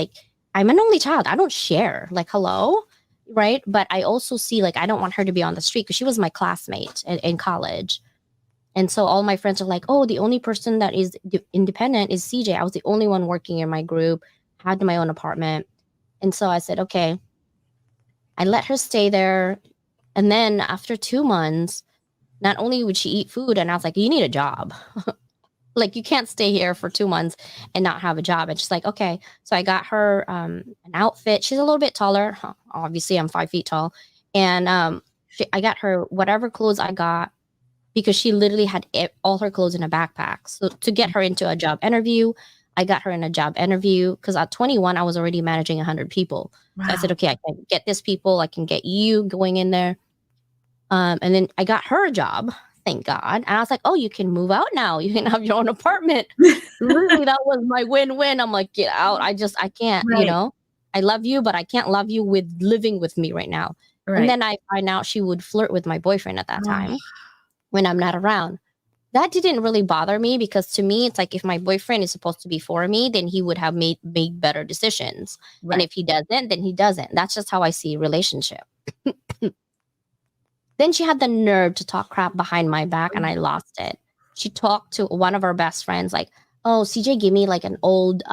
I'm an only child. I don't share. Hello, right? But I also see I don't want her to be on the street, because she was my classmate in college. And so all my friends are like, oh, the only person that is independent is CJ. I was the only one working in my group, had my own apartment. And so I said, okay, I let her stay there. And then after 2 months, not only would she eat food, and I was like, you need a job. You can't stay here for 2 months and not have a job. And she's like, okay. So I got her an outfit. She's a little bit taller. Obviously, I'm 5 feet tall. And I got her whatever clothes I got, because she literally had all her clothes in a backpack. So to get her into a job interview, I got her in a job interview, because at 21, I was already managing 100 people. Wow. So I said, okay, I can get this people. I can get you going in there. And then I got her a job, thank God. And I was like, oh, you can move out now. You can have your own apartment. Literally, that was my win-win. I'm like, get out. I can't, right. I love you, but I can't love you with living with me right now. Right. And then I find out she would flirt with my boyfriend at that time when I'm not around. that didn't really bother me, because to me it's like, if my boyfriend is supposed to be for me, then he would have made better decisions. And Right. if he doesn't, then he doesn't. That's just how I see a relationship. Then she had the nerve to talk crap behind my back, and I lost it. She talked to one of our best friends like, "Oh, CJ gave me like an old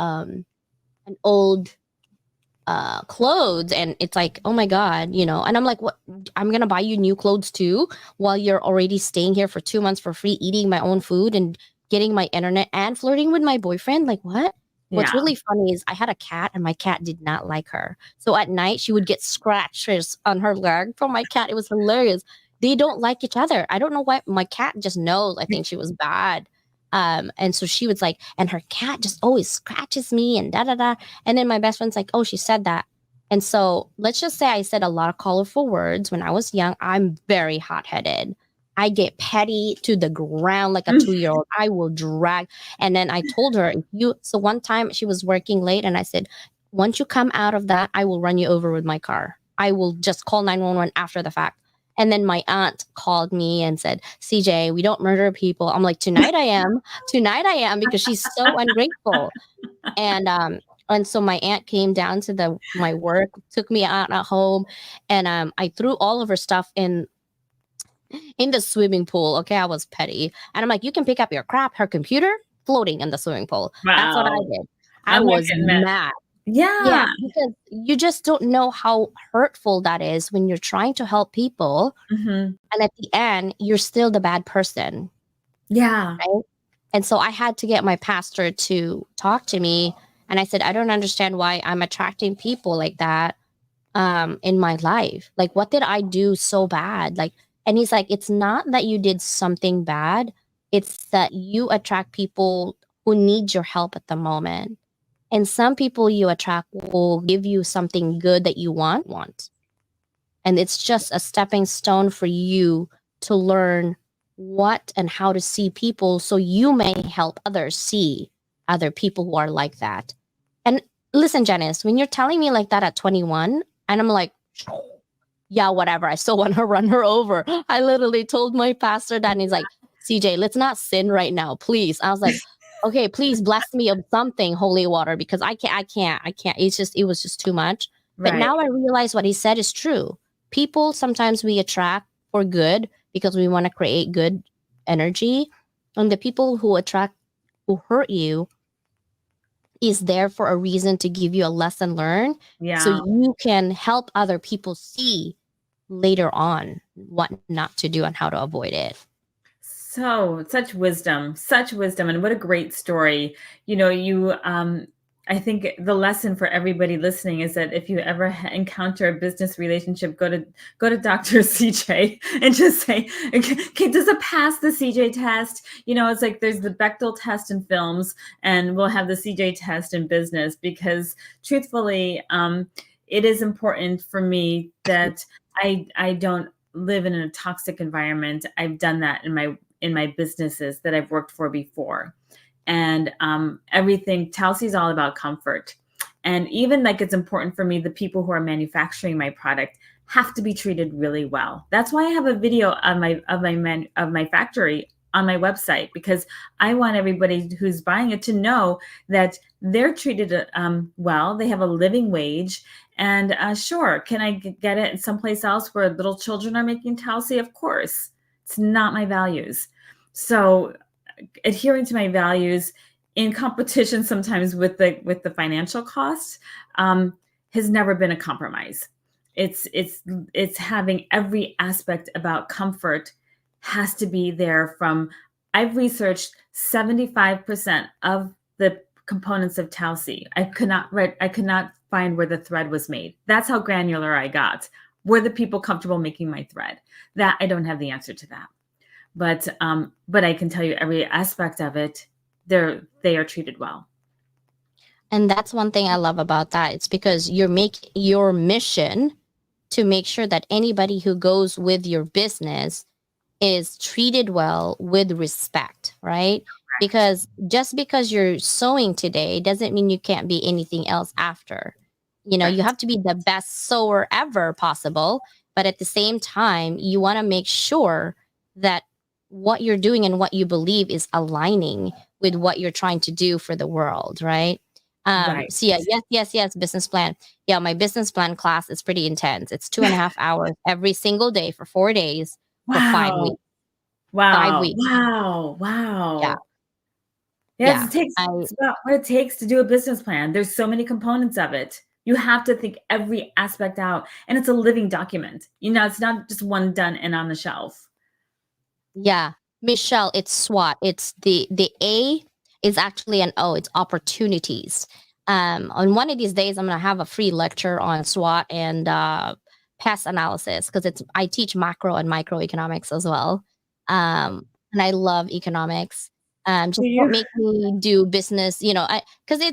clothes," and it's like, oh my god, and I'm like, what, I'm gonna buy you new clothes too, while you're already staying here for 2 months for free, eating my own food and getting my internet and flirting with my boyfriend? Like, what? What's Yeah. really funny is I had a cat, and my cat did not like her, so at night she would get scratches on her leg from my cat. It was hilarious. They don't like each other. I don't know why. My cat just knows, I think she was bad. And so she was like, and her cat just always scratches me and da da da. And then my best friend's like, oh, she said that. And so let's just say I said a lot of colorful words when I was young. I'm very hot headed. I get petty to the ground like a 2 year old. I will drag. And then I told her, so one time she was working late, and I said, once you come out of that, I will run you over with my car. I will just call 911 after the fact. And then my aunt called me and said, CJ, we don't murder people. I'm like, tonight I am. Tonight I am, because she's so ungrateful. And so my aunt came down to my work, took me out at home, and I threw all of her stuff in the swimming pool. Okay, I was petty. And I'm like, you can pick up your crap. Her computer floating in the swimming pool. That's what I Wow. did. I I'm not was getting that. mad. Yeah. Yeah, because you just don't know how hurtful that is when you're trying to help people, Mhm. and at the end, you're still the bad person, Yeah. right? And so I had to get my pastor to talk to me, and I said, I don't understand why I'm attracting people like that in my life. Like, what did I do so bad? Like, and he's like, it's not that you did something bad, it's that you attract people who need your help at the moment. And some people you attract will give you something good that you want. And it's just a stepping stone for you to learn what and how to see people, so you may help others see other people who are like that. And listen, Janice, when you're telling me like that at 21, and I'm like, yeah, whatever, I still want to run her over. I literally told my pastor that, and he's like, CJ, let's not sin right now, please. I was like, okay, please bless me of something, holy water, because I can't. It was just too much. But Right. now I realize what he said is true. People sometimes we attract for good because we want to create good energy. And the people who hurt you is there for a reason, to give you a lesson learned, so Yeah. you can help other people see later on what not to do and how to avoid it. So such wisdom, and what a great story. I think the lesson for everybody listening is that if you ever encounter a business relationship, go to Dr. CJ and just say, okay, does it pass the CJ test? It's like there's the Bechtel test in films, and we'll have the CJ test in business, because truthfully, it is important for me that I don't live in a toxic environment. I've done that in my businesses that I've worked for before. And everything, Telsey's all about comfort. And even like it's important for me, the people who are manufacturing my product have to be treated really well. That's why I have a video of my factory on my website, because I want everybody who's buying it to know that they're treated well. They have a living wage. And sure, can I get it someplace else where little children are making Telsey? Of course. It's not my values. So adhering to my values in competition sometimes with the financial costs has never been a compromise. It's having every aspect about comfort has to be there. I've researched 75% of the components of Telsey. I could not find where the thread was made. That's how granular I got. Were the people comfortable making my thread? That I don't have the answer to that. But I can tell you every aspect of it, they are treated well. And that's one thing I love about that. It's because you're making your mission to make sure that anybody who goes with your business is treated well with respect, right? Because just because you're sewing today doesn't mean you can't be anything else after. Right. You have to be the best sewer ever possible, but at the same time, you want to make sure that what you're doing and what you believe is aligning with what you're trying to do for the world, right? Right. So yeah, yes, business plan. Yeah, my business plan class is pretty intense. It's 2.5 hours every single day for 4 days for 5 weeks. Wow. 5 weeks. Wow. Yeah, Wow. Yes, yeah. it takes I it's about what it takes to do a business plan. There's so many components of it. You have to think every aspect out, and it's a living document. It's not just one done and on the shelf. Yeah, Michelle, it's SWOT. It's the A is actually an O. It's opportunities. On one of these days, I'm gonna have a free lecture on SWOT and past analysis because it's I teach macro and microeconomics as well. And I love economics. Do Just don't you? make me do business. Because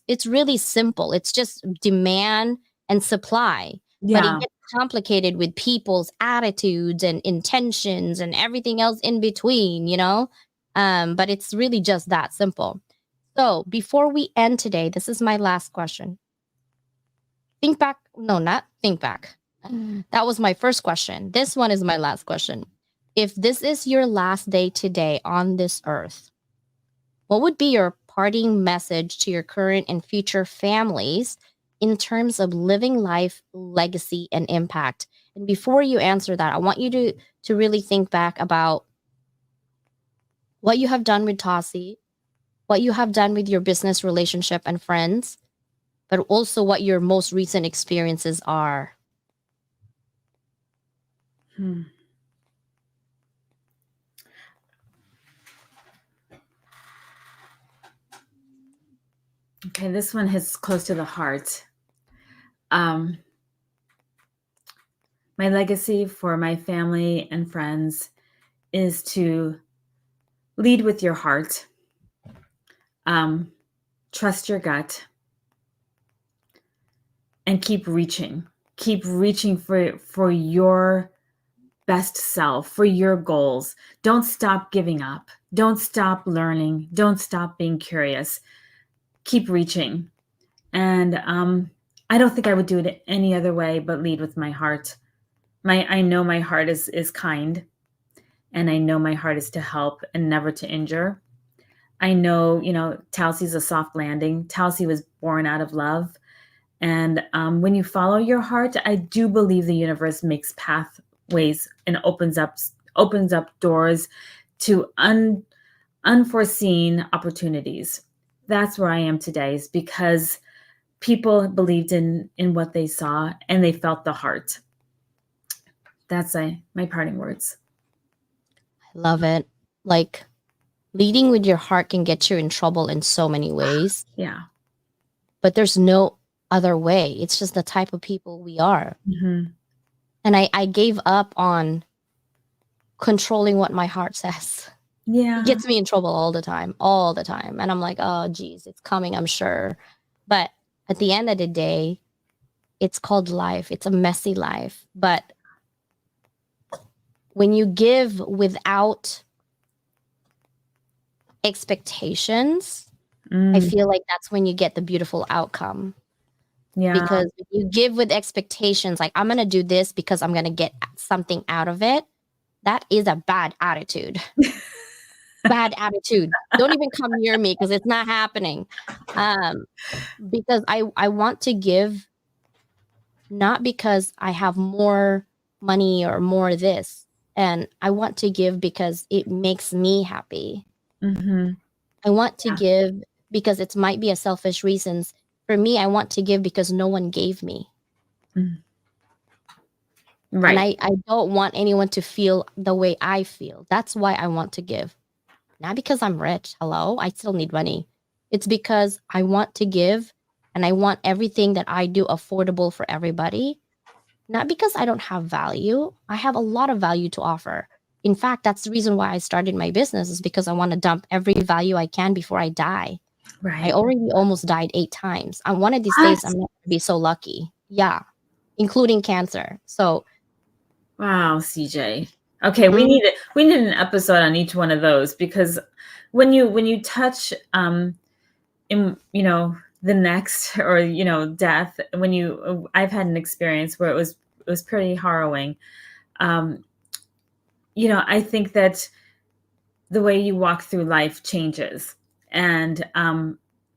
it's really simple. It's just demand and supply, but it Yeah. gets complicated with people's attitudes and intentions and everything else in between. But it's really just that simple. So before we end today, this is my last question. Think back. No, not think back. That was my first question. This one is my last question. If this is your last day today on this earth, what would be your parting message to your current and future families in terms of living life, legacy, and impact? And before you answer that, I want you to really think back about what you have done with Tossie, what you have done with your business relationship and friends, but also what your most recent experiences are. Hmm. Okay, this one hits close to the heart. Um, my legacy for my family and friends is to lead with your heart, um, trust your gut, and keep reaching. Keep reaching for your best self, for your goals. Don't stop giving up. Don't stop learning. Don't stop being curious. Keep reaching. And I don't think I would do it any other way but lead with my heart. I know my heart is kind, and I know my heart is to help and never to injure. I know, Talsi's a soft landing. Talsi was born out of love. And when you follow your heart, I do believe the universe makes pathways and opens up doors to unforeseen opportunities. That's where I am today, is because people believed in what they saw and they felt the heart. That's my parting words. I love it. Like leading with your heart can get you in trouble in so many ways, Yeah. but there's no other way. It's just the type of people we are. Hmm. And I gave up on controlling what my heart says. It Yeah. gets me in trouble all the time, all the time. And I'm like, oh, geez, it's coming, I'm sure. But at the end of the day, it's called life. It's a messy life. But when you give without expectations, I Mm, feel like that's when you get the beautiful outcome. yeah. Because if you give with expectations, like, I'm going to do this because I'm going to get something out of it, that is a bad attitude. Bad attitude. Don't even come near me because it's not happening. Um, because I want to give not because I have more money or more this, and I want to give because it makes me happy. Hmm. I want to Yeah. give because it might be a selfish reasons. For me, I want to give because no one gave me. Mm. And Right. I don't want anyone to feel the way I feel. That's why I want to give. Not because I'm rich. Hello, I still need money. It's because I want to give and I want everything that I do affordable for everybody. Not because I don't have value. I have a lot of value to offer. In fact, that's the reason why I started my business is because I want to dump every value I can before I die. I Right. already almost died 8 times. On one of these days, I'm What? not going to be so lucky. Yeah, including cancer. So, Wow, CJ. Okay, we mhm, need we need an episode on each one of those, because when you touch in the next, or death, I've had an experience where it was pretty harrowing. um I think that the way you walk through life changes. And,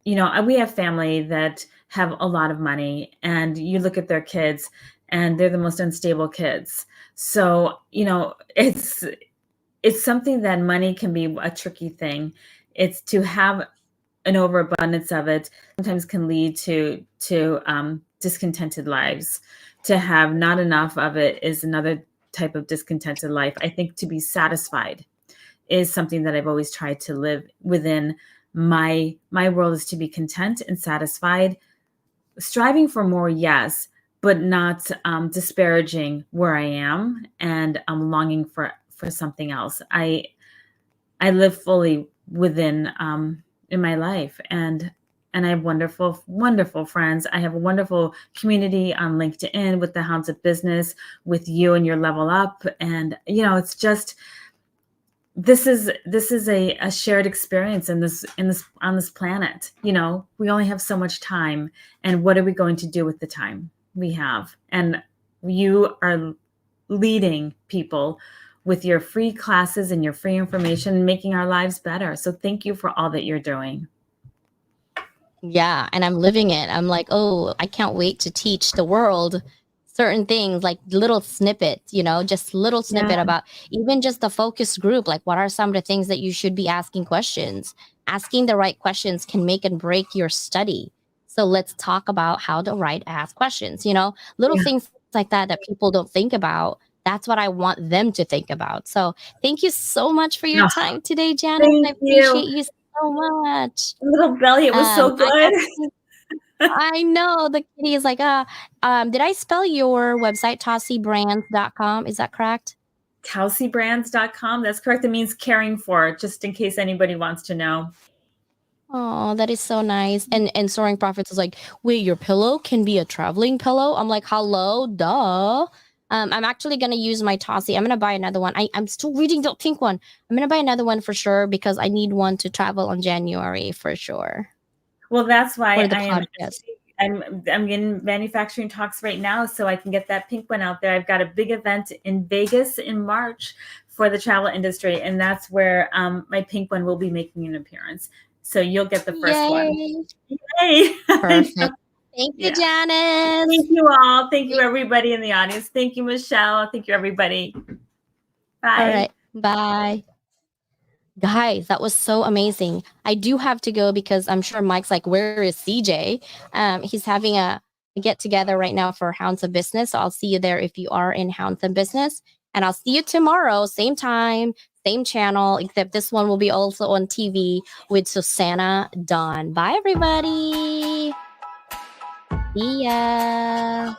we have family that have a lot of money, and you look at their kids and they're the most unstable kids. So, it's something that money can be a tricky thing. It's to have an overabundance of it sometimes can lead to discontented lives. To have not enough of it is another type of discontented life. I think to be satisfied is something that I've always tried to live within. My world is to be content and satisfied, striving for more, yes, but not disparaging where I am, and longing for something else. I live fully within in my life, and I have wonderful, wonderful friends. I have a wonderful community on LinkedIn with the Hounds of Business, with you and your Level Up, and it's just this is a shared experience in this on this planet. We only have so much time, and what are we going to do with the time we have? And you are leading people with your free classes and your free information, making our lives better. So thank you for all that you're doing. Yeah, and I'm living it. I'm like, oh, I can't wait to teach the world certain things, like little snippets, just little snippet about even just the focus group. Like, what are some of the things that you should be asking questions? Asking the right questions can make and break your study. So let's talk about how to ask questions, little things like that people don't think about. That's what I want them to think about. So thank you so much for your time today, Janice. I appreciate you so much. Little belly, it was so good. I know the kitty is like, did I spell your website tossybrands.com? Is that correct? Tousybrands.com. That's correct. It means caring for, just in case anybody wants to know. Oh, that is so nice. And Soaring Profits is like, wait, your pillow can be a traveling pillow? I'm like, hello, duh. I'm actually gonna use my Tossie. I'm gonna buy another one. I'm still reading the pink one. I'm gonna buy another one for sure because I need one to travel on January for sure. Well, that's why I'm in manufacturing talks right now, so I can get that pink one out there. I've got a big event in Vegas in March for the travel industry, and that's where my pink one will be making an appearance. So you'll get the first one. Yay! Perfect. Thank you, Janice. Thank you all. Thank you, everybody in the audience. Thank you, Michelle. Thank you, everybody. Bye. All right. Bye. Guys, that was so amazing. I do have to go because I'm sure Mike's like, where is CJ? He's having a get together right now for Hounds of Business. So I'll see you there if you are in Hounds of Business. And I'll see you tomorrow, same time, same channel, except this one will be also on TV with Susanna Dawn. Bye, everybody. See ya.